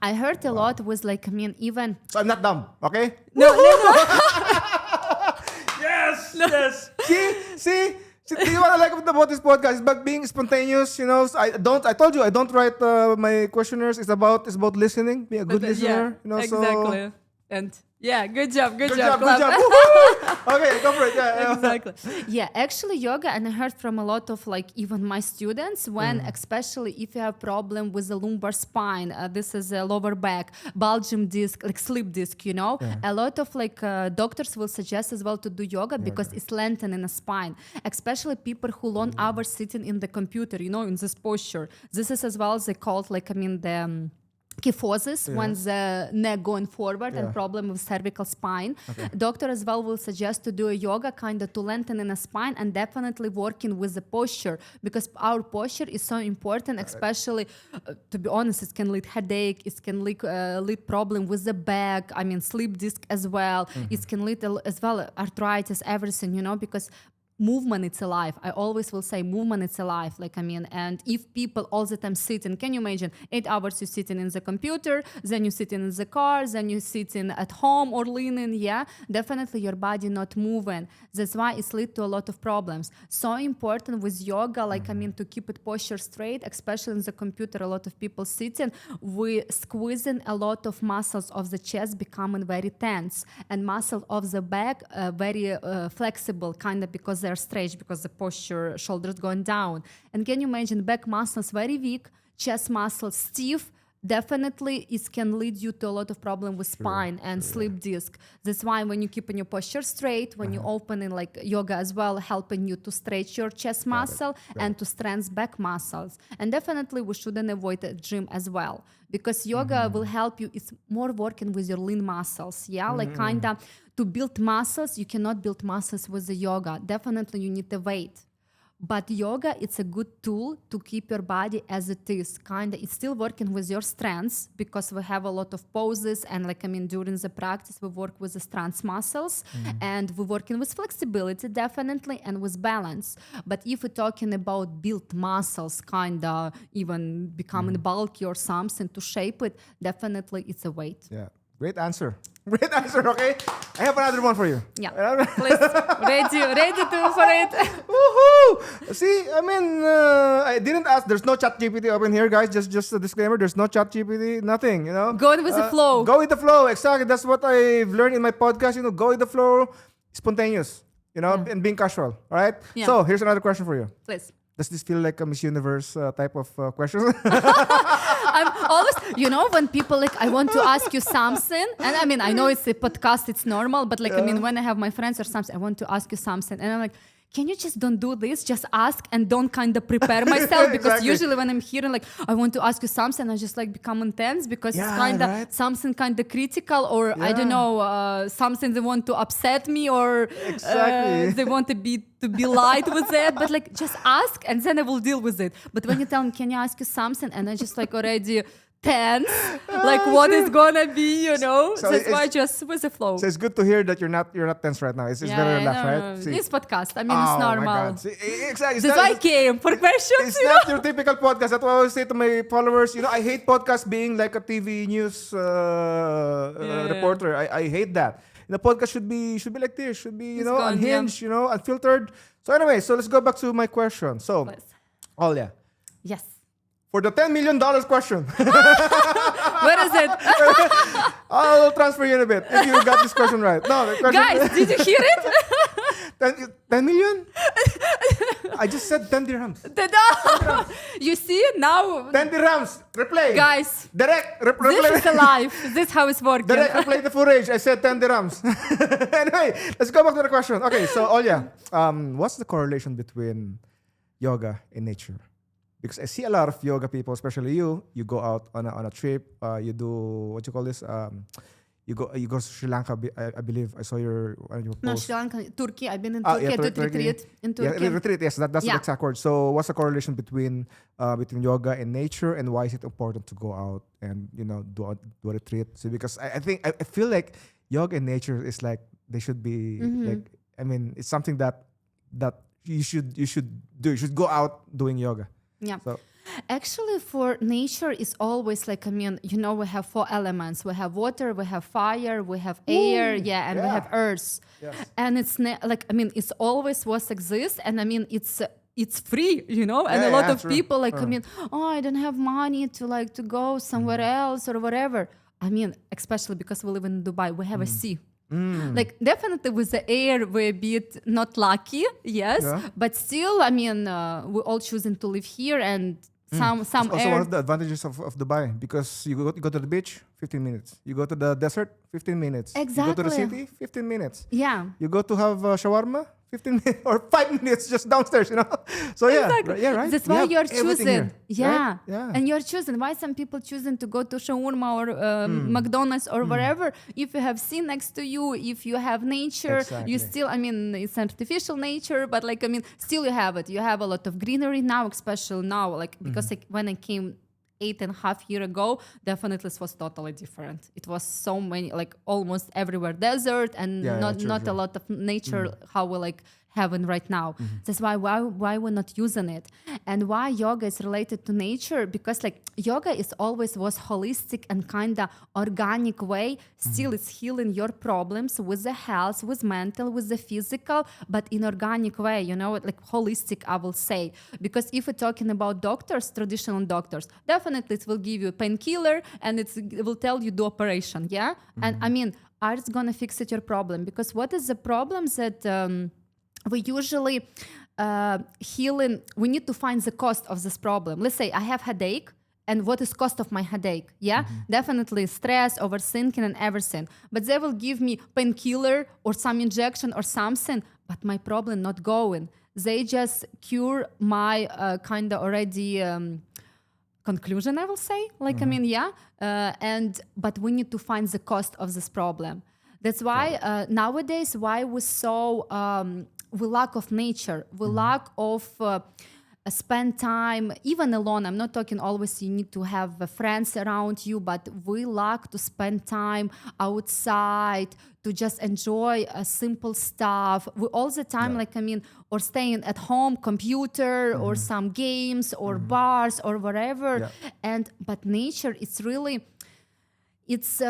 I heard a lot was even... So I'm not dumb, okay? No. Yes. See, do you want to like about this podcast? It's about being spontaneous, I told you I don't write my questionnaires. It's about listening, being a good listener, exactly. So... And yeah, good job. Good job. Okay, go for it. Yeah, exactly. Yeah, actually yoga, and I heard from a lot of even my students, when especially if you have problem with the lumbar spine, this is a lower back, bulging disc, slip disc, a lot of doctors will suggest as well to do yoga because it's lengthening the spine, especially people who long hours sitting in the computer, in this posture. This is as well they called the kyphosis, when the neck going forward and problem with cervical spine. Doctor as well will suggest to do a yoga to lengthen in the spine, and definitely working with the posture, because our posture is so important, especially to be honest, it can lead headache, it can lead problem with the back, sleep disc as well, it can lead as well arthritis, everything, because movement, it's alive. I always will say movement, it's alive. And if people all the time sitting, can you imagine 8 hours you sitting in the computer, then you sitting in the car, then you sitting at home or leaning, definitely your body not moving. That's why it's lead to a lot of problems. So important with yoga, to keep it posture straight, especially in the computer, a lot of people sitting, we squeezing a lot of muscles of the chest becoming very tense, and muscle of the back very flexible, because they're stretched, because the posture, shoulders going down. And can you imagine back muscles very weak, chest muscles stiff? Definitely it can lead you to a lot of problem with spine and sleep disc. That's why when you keep your posture straight, when you open in yoga as well, helping you to stretch your chest muscle and to strengthen back muscles. And definitely we shouldn't avoid the gym as well, because yoga will help you. It's more working with your lean muscles, to build muscles. You cannot build muscles with the yoga. Definitely you need the weight. But yoga, it's a good tool to keep your body as it is. It's still working with your strengths, because we have a lot of poses, and during the practice we work with the strength muscles, and we're working with flexibility definitely, and with balance. But if we're talking about build muscles, even becoming bulky or something to shape it, definitely it's a weight. Yeah. Great answer, okay? I have another one for you. Yeah, please. ready for it. Woohoo! See, I didn't ask. There's no chat GPT up in here, guys. Just a disclaimer. There's no chat GPT, nothing, Going with the flow. Go with the flow, exactly. That's what I've learned in my podcast, go with the flow, spontaneous, and being casual, all right? Yeah. So, here's another question for you. Please. Does this feel like a Miss Universe type of question? I'm always, when people I want to ask you something, and I know it's a podcast, it's normal, but when I have my friends or something, I want to ask you something, and I'm like, can you just don't do this? Just ask and don't prepare myself, because exactly. Usually when I'm hearing I want to ask you something, I just become intense, because it's something critical, or I don't know, something they want to upset me, or they want to be light with it, but just ask and then I will deal with it. But when you tell me, can you ask you something, and I just already tense, like what is gonna be, So that's why just with the flow. So it's good to hear that you're not tense right now. It's very relaxed, right? See. It's podcast. I mean, it's normal. My God. See, exactly. That's why I came for questions. It's not your typical podcast. That's what I always say to my followers. I hate podcasts being like a TV news reporter. I hate that. The podcast should be like this. Should be unhinged. Unfiltered. So anyway, so let's go back to my question. So, Olya. Yes. For the $10 million question. What is it? I'll transfer you in a bit if you got this question right. No, the question. Guys, did you hear it? 10 million? I just said 10 dirhams. You see now? 10 dirhams. Replay. Guys. Direct. This is alive. This is how it's working. Direct replay the footage. I said 10 dirhams. Anyway, let's go back to the question. Okay, so Olya, what's the correlation between yoga and nature? Because I see a lot of yoga people, especially you go out on a trip, you do, what you call this? You go to Sri Lanka, I believe. I saw your post. No, Sri Lanka, Turkey. I've been in Turkey. I did retreat in Turkey. Yeah, retreat, yes, that's the exact word. So what's the correlation between yoga and nature, and why is it important to go out and do a retreat? So because I feel like yoga and nature is like, they should be like, I mean, it's something that you should do. You should go out doing yoga. Yeah. So. Actually, for nature is always like, I mean, we have 4 elements. We have water, we have fire, we have air, and we have earth. Yes. And it's like, I mean, it's always was exist, and I mean, it's free, and a lot of people like, I mean, I don't have money to go somewhere else or whatever. I mean, especially because we live in Dubai, we have a sea. Like definitely with the air we're a bit not lucky, yes, but still, I mean, we're all choosing to live here, and some it's also air. one of the advantages of Dubai, because you go to the beach, 15 minutes. You go to the desert, 15 minutes. Exactly. You go to the city, 15 minutes. Yeah. You go to have shawarma, 15 minutes or 5 minutes just downstairs, So exactly. Right. That's why you're choosing. Here, yeah. Right? Yeah. And you're choosing. Why some people choosing to go to shawarma or McDonald's or wherever? If you have sea next to you, if you have nature, you still, I mean, it's artificial nature, but like, I mean, still you have it. You have a lot of greenery now, especially now, like, because when I came 8.5 years ago, definitely this was totally different. It was so many, like almost everywhere desert, and not a lot of nature how we like having right now. That's why we're not using it. And why yoga is related to nature, because like yoga is always was holistic and kind of organic way. Still it's healing your problems with the health, with mental, with the physical, but in organic way, like holistic, I will say. Because if we're talking about doctors, traditional doctors, definitely it will give you a painkiller and it will tell you do operation, And I mean, art's gonna fix it your problem, because what is the problem that we usually healing, we need to find the cost of this problem. Let's say I have headache, and what is cost of my headache? Definitely stress, overthinking and everything. But they will give me painkiller or some injection or something, but my problem not going. They just cure my kind of already conclusion, I will say. Like, I mean, but we need to find the cost of this problem. That's why nowadays, why we so we lack of nature, we lack of spend time, even alone. I'm not talking always you need to have friends around you, but we lack to spend time outside, to just enjoy simple stuff. We all the time, like, I mean, or staying at home, computer or some games or bars or whatever. But nature, it's really, it's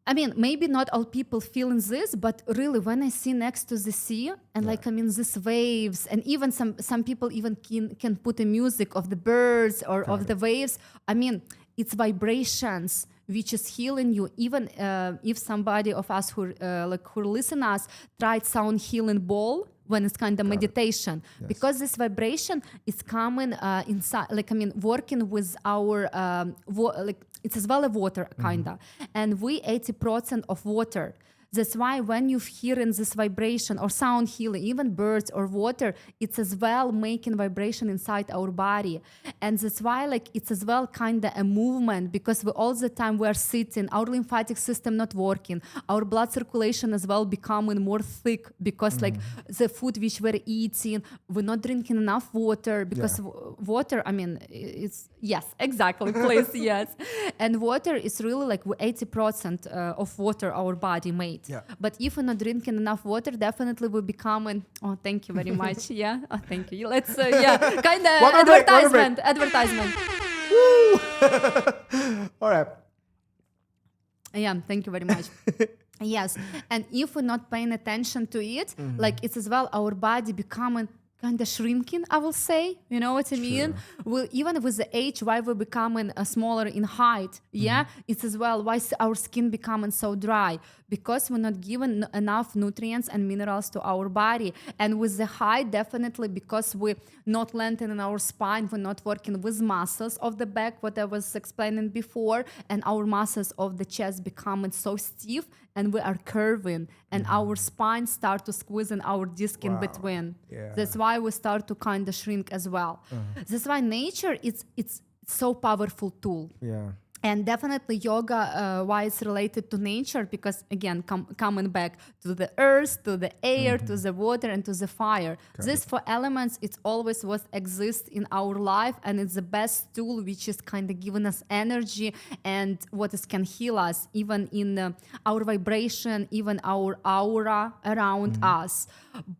I mean, maybe not all people feeling this, but really when I see next to the sea and like, I mean, these waves, and even some people even can put a music of the birds or of the waves. I mean, it's vibrations which is healing you. Even if somebody of us who listen us tried sound healing ball, when it's kind of meditation, because this vibration is coming inside, like, I mean, working with our like, it's as well as water, kind of. And we 80% of water. That's why when you hear in this vibration or sound healing, even birds or water, it's as well making vibration inside our body. And that's why like it's as well kind of a movement, because we all the time we are sitting, our lymphatic system not working, our blood circulation as well becoming more thick, because like the food which we're eating, we're not drinking enough water, because water, I mean, it's, yes, exactly, please, yes. And water is really like 80% of water our body made. Yeah. But if we're not drinking enough water, definitely we're becoming, oh, thank you very much. Yeah, oh, thank you. Let's, yeah, kind of advertisement. Woo! All right. Yeah, thank you very much. Yes, and if we're not paying attention to it, like it's as well our body becoming kind of shrinking, I will say. You know what I mean? Even with the age, why we're becoming smaller in height, yeah, it's as well why our skin becoming so dry, because we're not given enough nutrients and minerals to our body. And with the height, definitely because we're not lengthening our spine, we're not working with muscles of the back, what I was explaining before, and our muscles of the chest becoming so stiff, and we are curving, and our spine start to squeeze in our disc in between. Yeah. That's why we start to kind of shrink as well. That's why nature it's so powerful tool. Yeah. And definitely yoga, why it's related to nature, because again, coming back to the earth, to the air, to the water, and to the fire. These four elements, it's always what exists in our life, and it's the best tool which is kind of giving us energy and what is can heal us, even in our vibration, even our aura around us.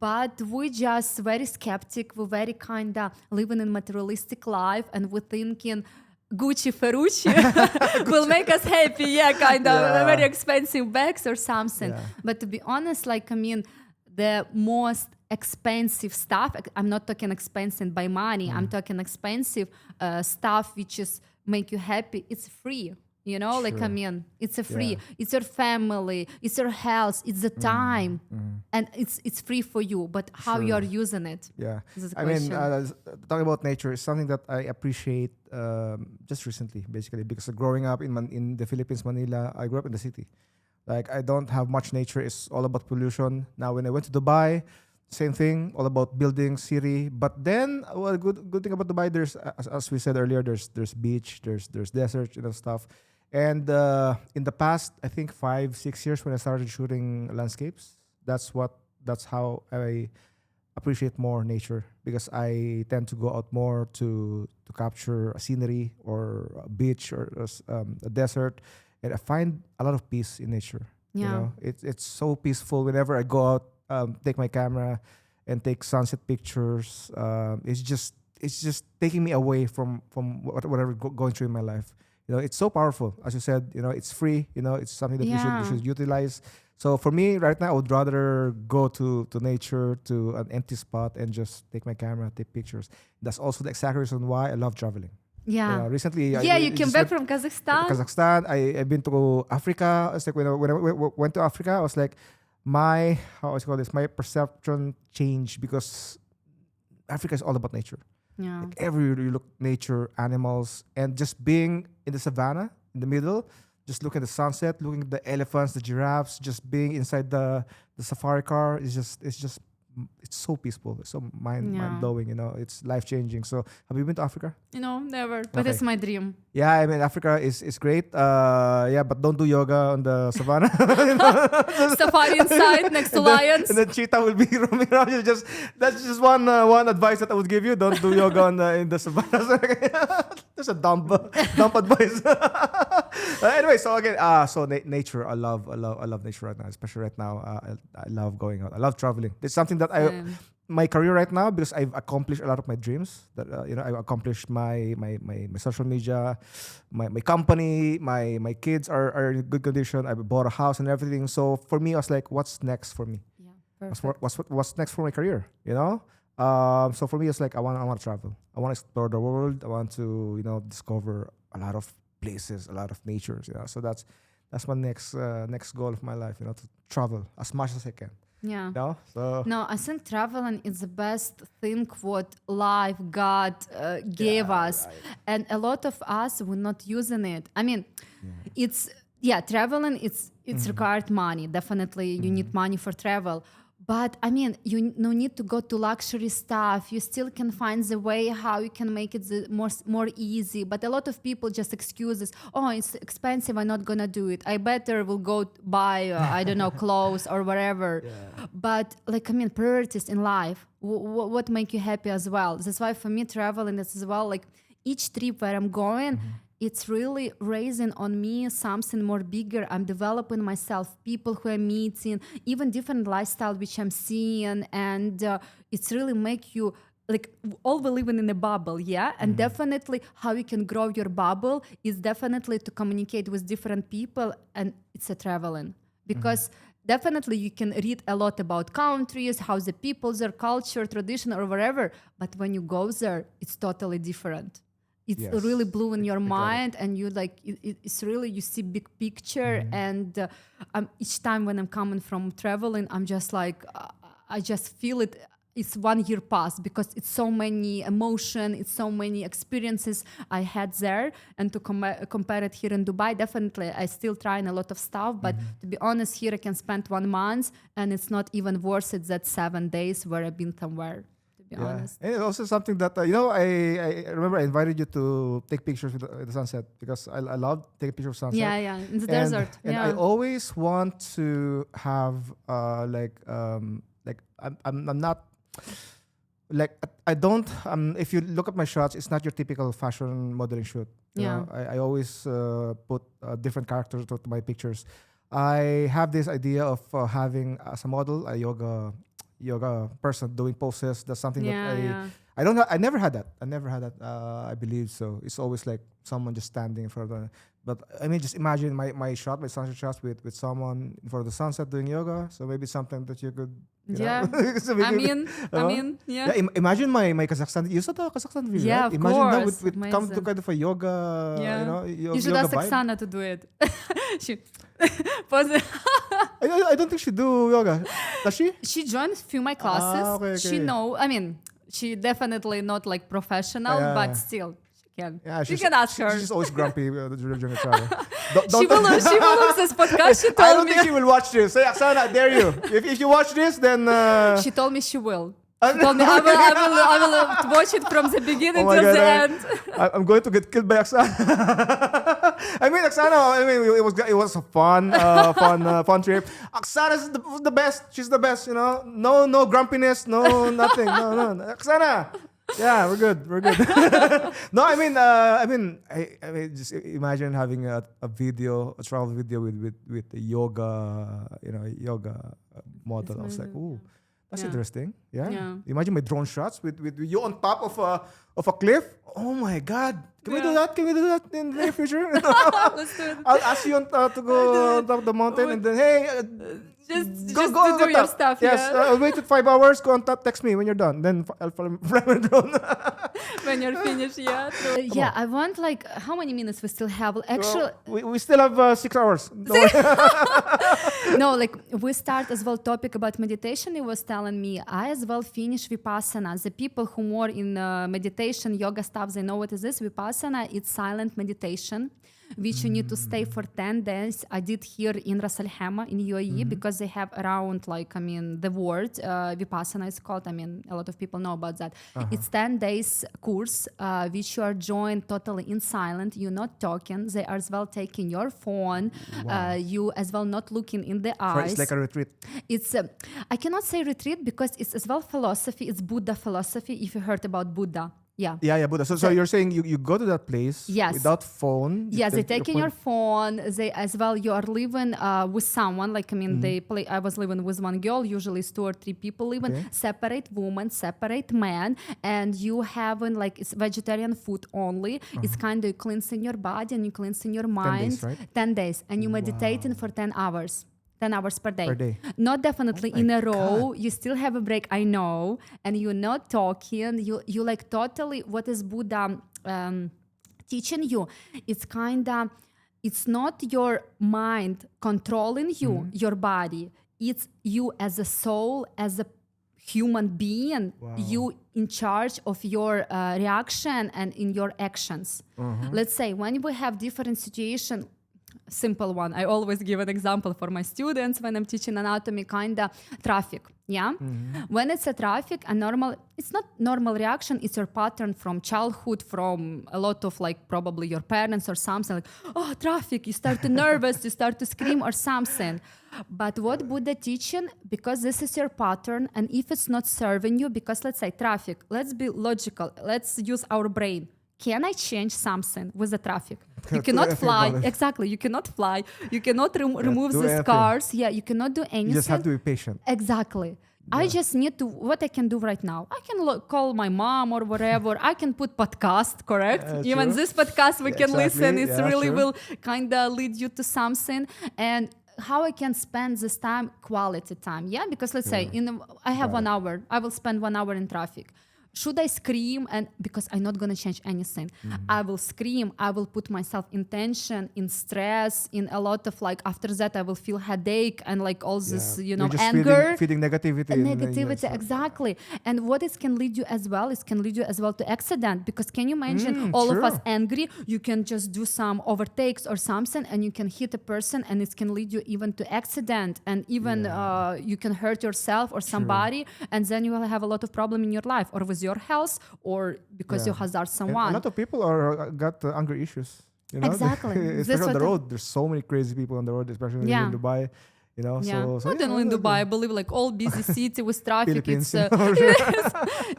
But we just very skeptic, we're very kind of living in materialistic life, and we're thinking, Gucci Ferrucci will make us happy, yeah, kind of very expensive bags or something. Yeah. But to be honest, like, I mean, the most expensive stuff, I'm not talking expensive by money, I'm talking expensive stuff which is make you happy, it's free. You know, like, I mean, it's a free, it's your family, it's your health, it's the time, and it's free for you, but how you are using it. Yeah. This is the I mean, question. talking about nature is something that I appreciate just recently, basically, because growing up in the Philippines, Manila, I grew up in the city. Like, I don't have much nature. It's all about pollution. Now, when I went to Dubai, same thing, all about buildings, city. But then, well, good thing about Dubai, there's, as we said earlier, there's beach, there's desert, stuff. And in the past, I think 5-6 years when I started shooting landscapes, that's how I appreciate more nature, because I tend to go out more to capture a scenery or a beach or a desert, and I find a lot of peace in nature. Yeah. You know, it's so peaceful whenever I go out, take my camera, and take sunset pictures. It's just taking me away from whatever going through in my life. You know, it's so powerful. As you said, it's free. It's something that we should utilize. So for me right now, I would rather go to nature, to an empty spot, and just take my camera, take pictures. That's also the exact reason why I love traveling. Yeah. Recently, You came back from Kazakhstan. I've been to Africa. It's like when I went to Africa, I was like, my perception changed, because Africa is all about nature. Yeah. Like everywhere you look, nature, animals, and just being in the savannah in the middle, just looking at the sunset, looking at the elephants, the giraffes, just being inside the safari car it's so peaceful. It's so mind blowing. It's life changing. So have you been to Africa? Never. But Okay. it's my dream. Yeah, I mean Africa is great. But don't do yoga on the savannah. Safari inside next to lions. And then cheetah will be roaming around. That's just one advice that I would give you. Don't do yoga in the savannah. That's a dumb advice. Anyway, so again, nature. I love nature right now, especially right now. I love going out. I love traveling. It's something that my career right now, because I've accomplished a lot of my dreams. That I've accomplished my social media, my company, my kids are in good condition. I bought a house and everything. So for me, I was like, what's next for me? Yeah, perfect. What's next for my career? So for me, it's like I want to travel. I want to explore the world. I want to discover a lot of places, a lot of natures. So that's my next goal of my life. To travel as much as I can. Yeah. So No, I think traveling is the best thing what life, God gave us. right. And a lot of us, we're not using it. I mean, it's Yeah, traveling, it's required money. Definitely, you need money for travel. But I mean, you no need to go to luxury stuff. You still can find the way how you can make it more easy. But a lot of people just excuses. Oh, it's expensive. I'm not gonna do it. I better will go buy I don't know clothes or whatever. But like I mean, priorities in life. What make you happy as well? That's why for me, traveling is as well like each trip where I'm going. It's really raising on me something more bigger. I'm developing myself, people who I'm meeting, even different lifestyle which I'm seeing, and it's really make you like all we living in a bubble, yeah. And definitely how you can grow your bubble is definitely to communicate with different people, and it's a traveling because. Definitely, you can read a lot about countries, how the people, their culture, tradition, or whatever. But when you go there, it's totally different. It's really blue in your mind, and you like it's really you see big picture. And each time when I'm coming from traveling, I'm just like I just feel it. It's 1 year past because it's so many emotion, it's so many experiences I had there, and to compare it here in Dubai, definitely I still trying a lot of stuff. But to be honest, here I can spend 1 month, and it's not even worth it that 7 days where I've been somewhere. Be honest. And it's also something that I remember I invited you to take pictures with the sunset because I love taking pictures of sunset. Yeah, in the desert. And I always want to have I'm not like I don't if you look at my shots, it's not your typical fashion modeling shoot. You know? I always put different characters to my pictures. I have this idea of having as a model a yoga person doing poses. That's something that I never had that. I believe so. It's always like someone just standing in front of the. But I mean, just imagine my sunset shots with someone in front of the sunset doing yoga. So maybe something that you could. So imagine my Kazakhstan. You saw the Kazakhstan video, yeah, right? of Imagine course. that with come to kind of a yoga. You should ask vibe. Oksana to do it. I don't think she do yoga. Does she? She joined a few my classes. Okay. She she definitely not like professional, but still she can. Yeah, you can ask her. She's always grumpy during the travel. She will look this podcast. She I told don't me. think she will watch this. Say, Oksana, I dare you. If you watch this, then. She told me she will. She told me I will watch it from the beginning to the end. I'm going to get killed by Oksana. I mean, Oksana. It was a fun trip. Oksana is the best. She's the best. You know, no grumpiness, no nothing. No. Oksana. Yeah, we're good. No, I mean, just imagine having a travel video with a yoga, yoga model. I was like, ooh. That's interesting. Yeah. Imagine my drone shots with you on top of a cliff. Oh my God! Can we do that? Can we do that in the near future? Let's do it. I'll ask you to go on top of the mountain and then just go to do your top. stuff. Yes, I'll wait 5 hours. Go on top. Text me when you're done. Then I'll fly my drone. When you're finished, yeah. I want like how many minutes we still have? Actually, we still have 6 hours. No, like we start as well topic about meditation. He was telling me I as well finish Vipassana. The people who more in meditation, yoga stuff, they know what is this. Vipassana, it's silent meditation, which you need to stay for 10 days. I did here in Ras Al Khaimah in UAE because they have around the word Vipassana is called. A lot of people know about that. It's 10 days course which you are joined totally in silent. You're not talking. They are as well taking your phone. Wow. You as well not looking in the eyes. So it's like a retreat. It's I cannot say retreat because it's as well philosophy. It's Buddha philosophy. If you heard about Buddha. Yeah, Buddha. So you're saying you go to that place without phone? Yes, they take in your phone. They as well, you are living with someone. I was living with one girl, usually it's 2 or 3 people living, separate woman, separate man, and you having it's vegetarian food only. It's kind of cleansing your body and you cleansing your mind. 10 days, right? 10 days. And you meditating for 10 hours. 10 hours per day. Not definitely in a row. You still have a break, I know. And you're not talking. You like totally what is Buddha teaching you. It's it's not your mind controlling you, your body. It's you as a soul, as a human being, you in charge of your reaction and in your actions. Let's say when we have different situations, simple one. I always give an example for my students when I'm teaching anatomy, kinda traffic. Yeah. When it's a traffic, it's not normal reaction. It's your pattern from childhood, from a lot of like probably your parents or something like, oh, traffic. You start to nervous, you start to scream or something. But what Buddha teaching, because this is your pattern, and if it's not serving you, because let's say traffic, let's be logical. Let's use our brain. Can I change something with the traffic? You cannot fly. Exactly. You cannot fly. You cannot remove the scars. Yeah, you cannot do anything. You just have to be patient. Exactly. Yeah. I just need to, what I can do right now. I can call my mom or whatever. I can put podcast, correct? Even true. this podcast we can listen. It really true. will kind of lead you to something. And how I can spend this time, quality time. Yeah, because let's say I have 1 hour. I will spend 1 hour in traffic. Should I scream? And because I'm not going to change anything, I will scream. I will put myself in tension, in stress, in a lot of like, after that, I will feel headache and like all this, You're just anger. Feeding negativity. Negativity, exactly. And what it can lead you as well, it can lead you as well to accident. Because can you imagine all of us angry, you can just do some overtakes or something and you can hit a person and it can lead you even to accident. And even you can hurt yourself or somebody. And then you will have a lot of problem in your life or with your health or because you hazard someone. And a lot of people got anger issues. You know? Exactly. Especially on the road. There's so many crazy people on the road, especially in Dubai. You know, not only in Dubai, I believe like all busy city with traffic. It's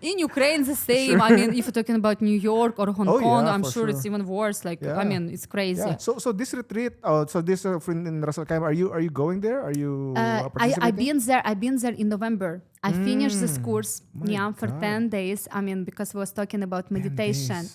in Ukraine the same. I mean, if you're talking about New York or Hong Kong, I'm sure it's even worse. Like, I mean, it's crazy. Yeah. So this retreat, this friend in Ras Al Khaimah, are you going there? Are you participating? I've been there in November. I finished this course, for 10 days. I mean, because we was talking about meditation.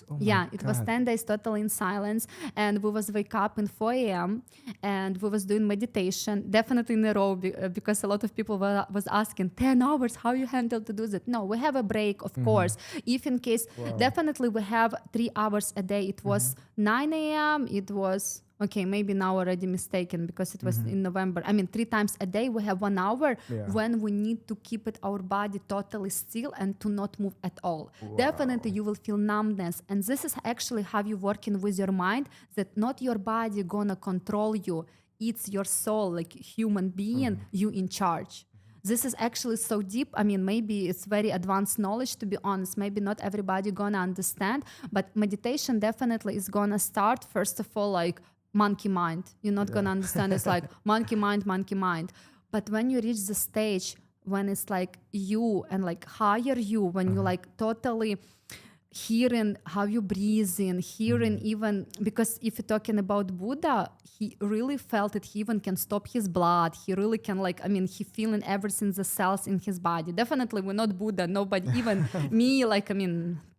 It was 10 days totally in silence. And we was wake up in 4 a.m. and we was doing meditation, definitely in a row, because a lot of people was asking, 10 hours, how you handle to do that? No, we have a break, of course. If in case, definitely we have 3 hours a day. It was 9 a.m., it was... Okay, maybe now already mistaken because it was in November. I mean, 3 times a day we have 1 hour when we need to keep our body totally still and to not move at all. Definitely you will feel numbness. And this is actually how you working with your mind, that not your body gonna control you. It's your soul, like human being, you in charge. This is actually so deep. I mean, maybe it's very advanced knowledge, to be honest. Maybe not everybody gonna understand, but meditation definitely is gonna start, first of all, like monkey mind. You're not gonna understand. It's like monkey mind. But when you reach the stage when it's like you and like higher you, when you like totally hearing how you breathe in, hearing even, because if you're talking about Buddha, he really felt it. He even can stop his blood. He really can he feeling everything, the cells in his body. Definitely we're not Buddha, nobody, even me,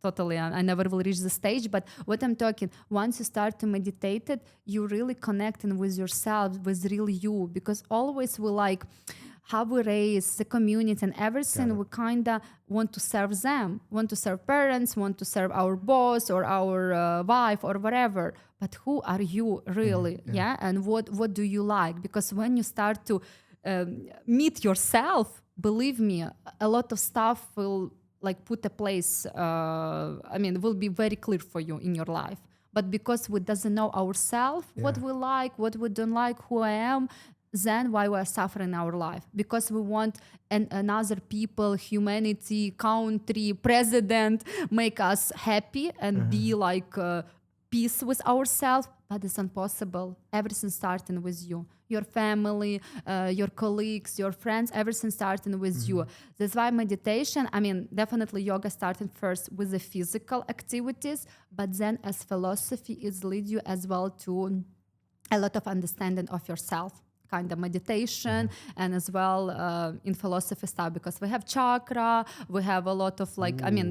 totally, I never will reach the stage. But what I'm talking, once you start to meditate it, you really connecting with yourself, with real you, because always we how we raise the community and everything, we kind of want to serve them, want to serve parents, want to serve our boss or our wife or whatever. But who are you really? And what do you like? Because when you start to meet yourself, believe me, a lot of stuff will put a place, will be very clear for you in your life. But because we doesn't know ourselves, what we like, what we don't like, who I am, then why we are suffering our life? Because we want another people, humanity, country, president make us happy and be peace with ourselves, but it's impossible. Everything starting with you, your family, your colleagues, your friends, everything starting with you. That's why meditation, definitely yoga starting first with the physical activities, but then as philosophy, it leads you as well to a lot of understanding of yourself. Kind of meditation and as well in philosophy stuff, because we have chakra, we have a lot of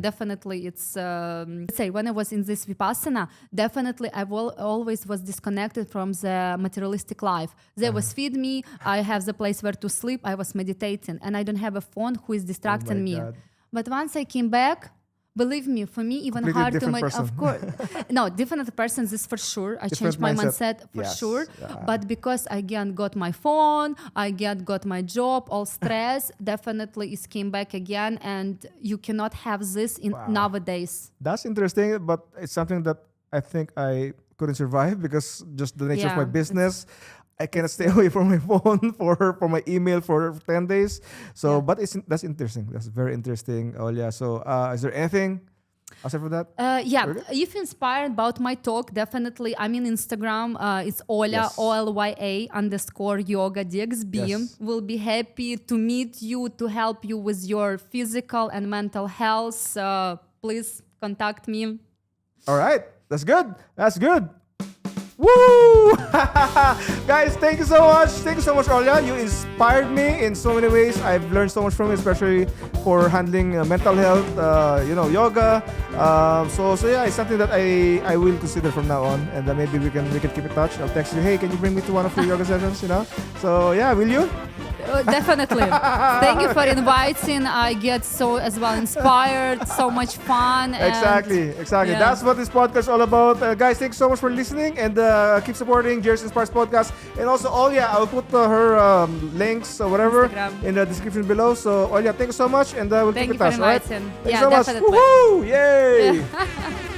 definitely it's let's say when I was in this vipassana, definitely I always was disconnected from the materialistic life. They was feed me, I have the place where to sleep, I was meditating, and I don't have a phone who is distracting me. But once I came back, believe me, for me, even hard to meditate. Of course, no, different persons is for sure. I changed my mindset for sure. But because I again got my phone, I again got my job, all stress, definitely it came back again, and you cannot have this in nowadays. That's interesting, but it's something that I think I couldn't survive because just the nature of my Yeah, business. I cannot stay away from my phone for my email for 10 days. So, Yeah. but that's interesting. That's very interesting, Olya. So, is there anything aside from that? Yeah, Okay. if you're inspired about my talk, definitely. I'm in Instagram. It's Olya, Yes. OLYA_yoga DXB. Yes. We'll be happy to meet you, to help you with your physical and mental health. Please contact me. All right. That's good. That's good. Woo! Guys, thank you so much. Thank you so much, Olya. You inspired me in so many ways. I've learned so much from you, especially for handling mental health, yoga. So yeah, it's something that I will consider from now on, and maybe we can keep in touch. I'll text you, hey, can you bring me to one of your yoga sessions? So yeah, will you? Definitely. Thank you for inviting. I get so as well inspired, so much fun. Exactly. Yeah. That's what this podcast is all about. Guys, thanks so much for listening, and keep supporting Jerry's Inspires Podcast. And also, Olya, I'll put her links or whatever Instagram. in the description below. So, Olya, thank you so much, and we'll Thank keep you in for touch. All right? inviting. Thank Yeah, you so much. definitely. Woohoo! Yay!